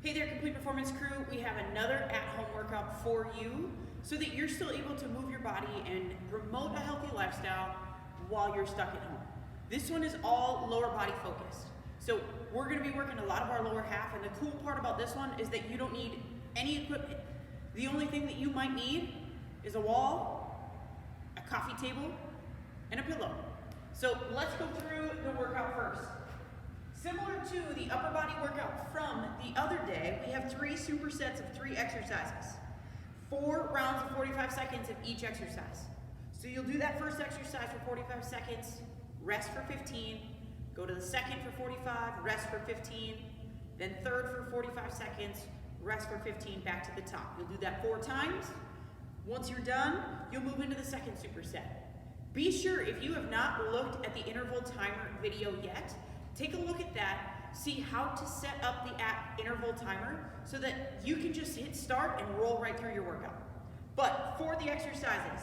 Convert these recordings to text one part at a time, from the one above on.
Hey there, Complete Performance crew. We have another at-home workout for you so that you're still able to move your body and promote a healthy lifestyle while you're stuck at home. This one is all lower body focused. So we're gonna be working a lot of our lower half, and the cool part about this one is that you don't need any equipment. The only thing that you might need is a wall, a coffee table, and a pillow. So let's go through the workout first. Similar to the upper body workout from the other day, we have 3 supersets of 3 exercises. 4 rounds of 45 seconds of each exercise. So you'll do that first exercise for 45 seconds, rest for 15, go to the second for 45, rest for 15, then third for 45 seconds, rest for 15, back to the top. You'll do that 4 times. Once you're done, you'll move into the second superset. Be sure, if you have not looked at the interval timer video yet, take a look at that, see how to set up the interval timer so that you can just hit start and roll right through your workout. But for the exercises,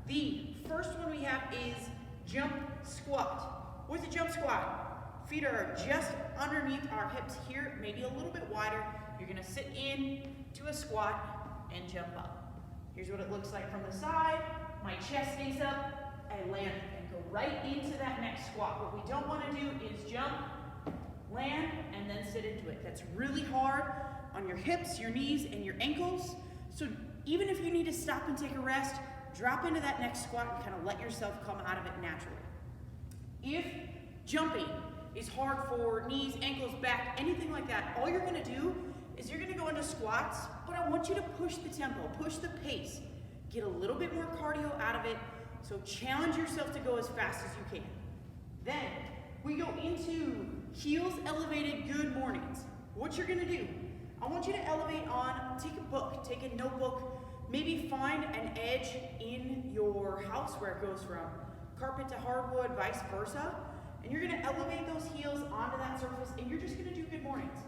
the first one we have is jump squat. With the jump squat, feet are just underneath our hips here, maybe a little bit wider. You're gonna sit in to a squat and jump up. Here's what it looks like from the side. My chest stays up, I land and go right into that next squat. What we don't want to do is jump, land, and then sit into it. That's really hard on your hips, your knees, and your ankles. So even if you need to stop and take a rest, drop into that next squat and kind of let yourself come out of it naturally. If jumping is hard for knees, ankles, back, anything like that, all you're going to do is you're going to go into squats, but I want you to push the tempo, push the pace, get a little bit more cardio out of it. So challenge yourself to go as fast as you can. Then we go into heels elevated good mornings. What you're gonna do, I want you to elevate on, take a book, take a notebook, maybe find an edge in your house where it goes from carpet to hardwood, vice versa, and you're gonna elevate those heels onto that surface, and you're just gonna do good mornings.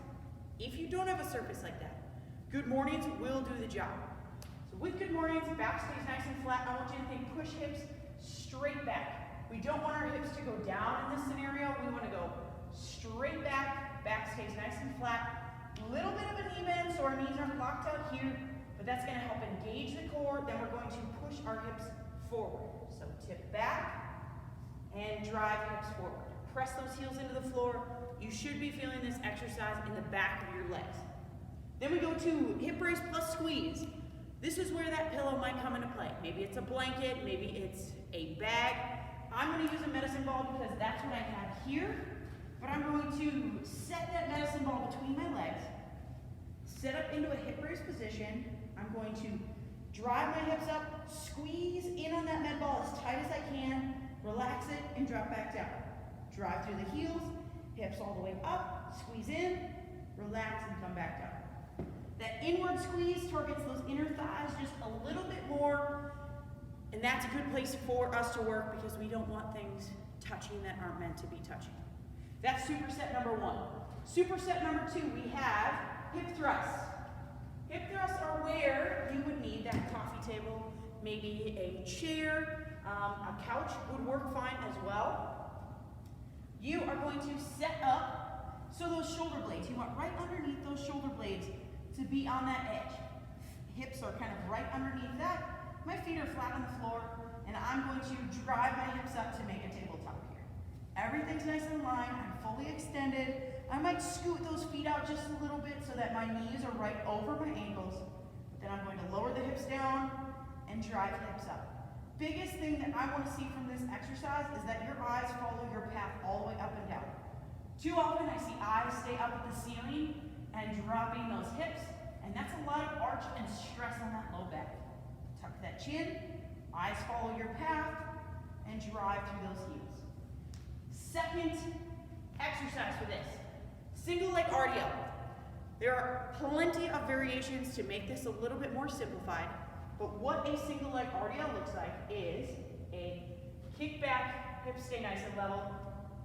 If you don't have a surface like that, good mornings will do the job. With good mornings, back stays nice and flat. I want you to think push hips straight back. We don't want our hips to go down in this scenario. We want to go straight back. Back stays nice and flat. A little bit of a knee bend so our knees aren't locked out here, but that's going to help engage the core. Then we're going to push our hips forward. So tip back and drive hips forward. Press those heels into the floor. You should be feeling this exercise in the back of your legs. Then we go to hip raise plus squeeze. This is where that pillow might come into play. Maybe it's a blanket, maybe it's a bag. I'm going to use a medicine ball because that's what I have here. But I'm going to set that medicine ball between my legs, set up into a hip raise position. I'm going to drive my hips up, squeeze in on that med ball as tight as I can, relax it, and drop back down. Drive through the heels, hips all the way up, squeeze in, relax, and come back down. That inward squeeze targets those inner thighs just a little bit more, and that's a good place for us to work because we don't want things touching that aren't meant to be touching. That's superset number 1. Superset number 2, we have hip thrusts. Hip thrusts are where you would need that coffee table, maybe a chair, a couch would work fine as well. You are going to set up, so those shoulder blades, you want right underneath those shoulder blades to be on that edge. Hips are kind of right underneath that. My feet are flat on the floor, and I'm going to drive my hips up to make a tabletop here. Everything's nice and in line. I'm fully extended. I might scoot those feet out just a little bit so that my knees are right over my ankles. Then I'm going to lower the hips down and drive hips up. Biggest thing that I want to see from this exercise is that your eyes follow your path all the way up and down. Too often I see eyes stay up at the ceiling and dropping those hips, and that's a lot of arch and stress on that low back. Tuck that chin, eyes follow your path, and drive through those heels. Second exercise for this, single leg RDL. There are plenty of variations to make this a little bit more simplified, but what a single leg RDL looks like is a kick back, hips stay nice and level,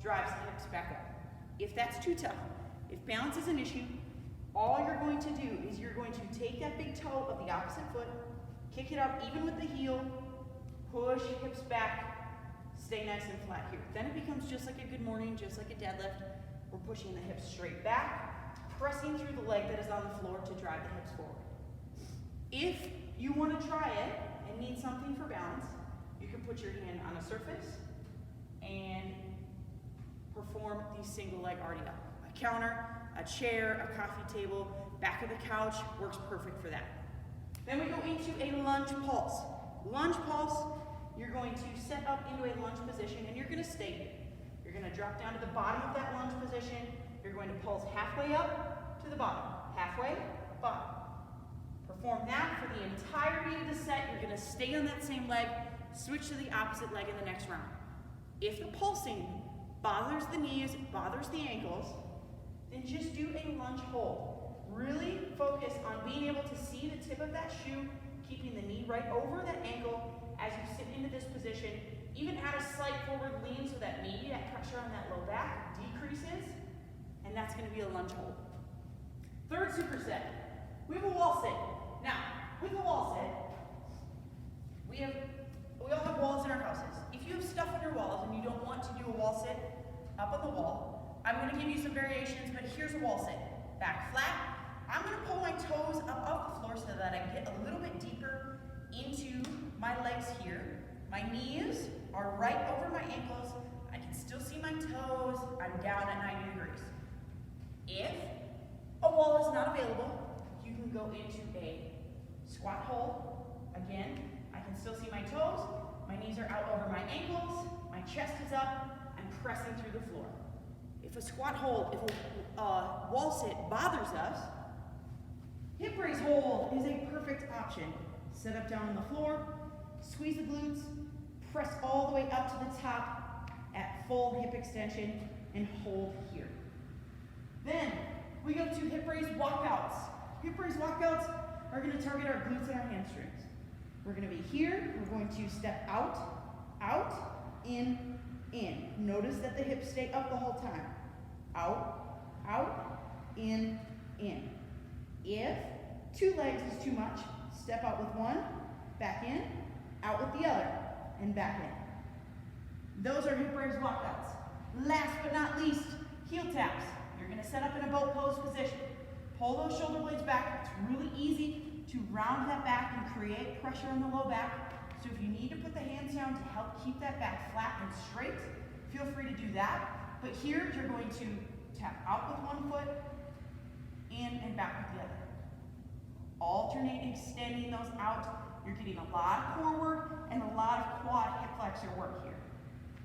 drives the hips back up. If that's too tough, if balance is an issue, all you're going to do is you're going to take that big toe of the opposite foot, kick it up even with the heel, push hips back, stay nice and flat here. Then it becomes just like a good morning, just like a deadlift. We're pushing the hips straight back, pressing through the leg that is on the floor to drive the hips forward. If you want to try it and need something for balance, you can put your hand on a surface and perform the single leg RDL. A counter, a chair, a coffee table, back of the couch works perfect for that. Then we go into a lunge pulse. Lunge pulse, you're going to set up into a lunge position and you're going to stay here. You're going to drop down to the bottom of that lunge position. You're going to pulse halfway up to the bottom, halfway, bottom. Perform that for the entirety of the set. You're going to stay on that same leg, switch to the opposite leg in the next round. If the pulsing bothers the knees, bothers the ankles, then just do a lunge hold. Really focus on being able to see the tip of that shoe, keeping the knee right over that ankle as you sit into this position. Even add a slight forward lean so that maybe that pressure on that low back decreases, and that's going to be a lunge hold. Third superset, we have a wall sit. Now, with a wall sit, we all have walls in our houses. If you have stuff on your walls and you don't want to do a wall sit up on the wall, I'm going to give you some variations, but here's a wall sit. Back flat. I'm going to pull my toes up off the floor so that I get a little bit deeper into my legs here. My knees are right over my ankles. I can still see my toes. I'm down at 90 degrees. If a wall is not available, you can go into a squat hold. Again, I can still see my toes. My knees are out over my ankles. My chest is up. I'm pressing through the floor. If a squat hold, if a wall sit bothers us, hip raise hold is a perfect option. Set up down on the floor, squeeze the glutes, press all the way up to the top at full hip extension, and hold here. Then we go to hip raise walkouts. Hip raise walkouts are going to target our glutes and our hamstrings. We're going to be here. We're going to step out, out, in, in. Notice that the hips stay up the whole time. Out, out, in, in. If 2 legs is too much, step out with one, back in, out with the other, and back in. Those are hip raise walkouts. Last but not least, heel taps. You're going to set up in a boat pose position. Pull those shoulder blades back. It's really easy to round that back and create pressure on the low back. So if you need to put the hands down to help keep that back flat and straight, feel free to do that. But here, you're going to tap out with one foot, in and back with the other. Alternate extending those out. You're getting a lot of core work and a lot of quad hip flexor work here.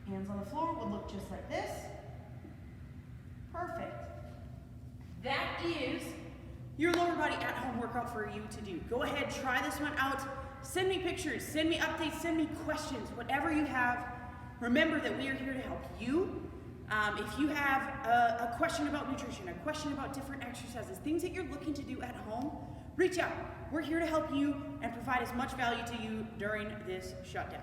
Hands on the floor would look just like this. Perfect. That is your lower body at-home workout for you to do. Go ahead, try this one out. Send me pictures, send me updates, send me questions, whatever you have. Remember that we are here to help you. If you have a question about nutrition, a question about different exercises, things that you're looking to do at home, reach out. We're here to help you and provide as much value to you during this shutdown.